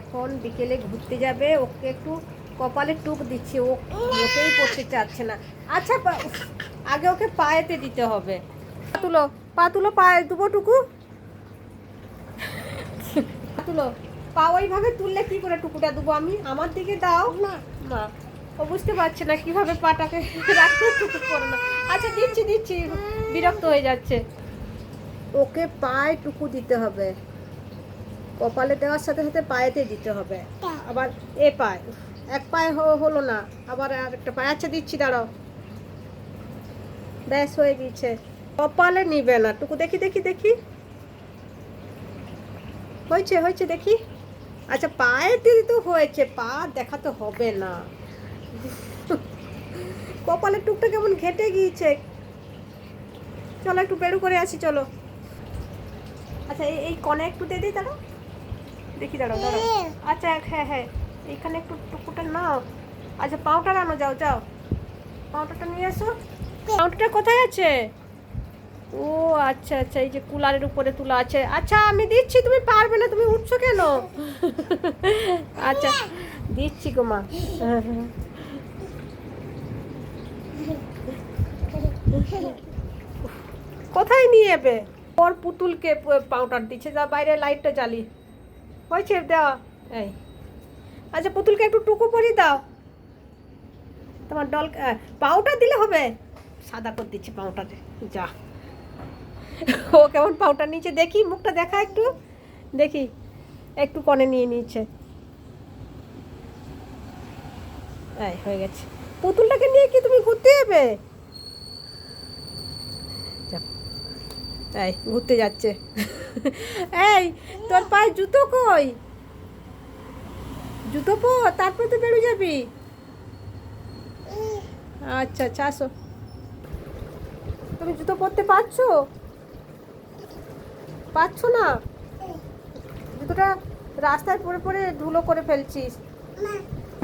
এখন বিকেলে ঘুরতে যাবে, ওকে একটু কপালে টুক দিচ্ছি, ও মোটেই পড়তে চাচ্ছে না। আচ্ছা আগে ওকে পায়েতে দিতে হবে। পা তুলো পায়ে দেবো টুকু। পা তুলো, পা ওইভাবে তুললে কি করে টুকুটা দেবো আমি? আমার দিকে দাও মা। ও বুঝতে পারছে না কিভাবে পাটাকে রাখতে, টুকু করে না। আচ্ছা দিচ্ছি দিচ্ছি, বিরক্ত হয়ে যাচ্ছে। ওকে পায়ে টুকু দিতে হবে, কপালে দেওয়ার সাথে সাথে পায়েতে দিতে হবে। আবার এ পায়ে, এক পায়ে হলো না, আবার আরেকটা পায়ে। আচ্ছা দিচ্ছি, দাঁড়াও। ব্যাস হয়ে গেছে। কপালে নিবে না টুকু, দেখি দেখি দেখি, হয়েছে হয়েছে দেখি। আচ্ছা পায়ে দিদি তো হয়েছে, পা দেখাতে হবে না। কপালের টুকটা কেমন ঘেটে গিয়েছে। চলো একটু বেরু করে আসি, চলো। আচ্ছা এই কনে একটু দিয়ে দিই, দাঁড়াও দেখি, দাঁড়াও দাঁড়াও। আচ্ছা হ্যাঁ হ্যাঁ, এইখানে একটু টুকুটা নাও। আচ্ছা পাউটা আনো, যাও যাও, পাউটাটা নিয়ে এসো। পাউটাটা কোথায় আছে? ও আচ্ছা আচ্ছা, এই যে কুলারের উপরে তুলা আছে। আচ্ছা আমি দিচ্ছি, তুমি পারবে না, তুমি উঠছো কেন? আচ্ছা দিচ্ছি গো মা। কোথায় নিয়ে যাবে? ওর পুতুলকে পাউডার দিচ্ছে, যা বাইরে লাইটটা জ্বালি। হয়েছে দেওয়া। এই আচ্ছা পুতুলকে একটু টুকু পরিয়ে দাও। তোমার ডল পাউডার দিলে হবে? সাদা করে দিচ্ছে পাউডারে, যা। ও কেমন পাউডার নিচে দেখি, মুখটা দেখা একটু দেখি, একটু কনে নিয়ে নিচ্ছে। এই হয়ে গেছে। পুতুলটাকে নিয়ে কি তুমি ঘুরতে যাবে? এই ঘুরতে যাচ্ছে। এই তোর পায়ে জুতো কই? জুতো পর, তারপরে তো বেরো যাবি। আচ্ছা আচ্ছা আসো। তুমি জুতো পরতে পারছো? পারছো না? জুতোটা রাস্তায় পরে পরে ধুলো করে ফেলছিস।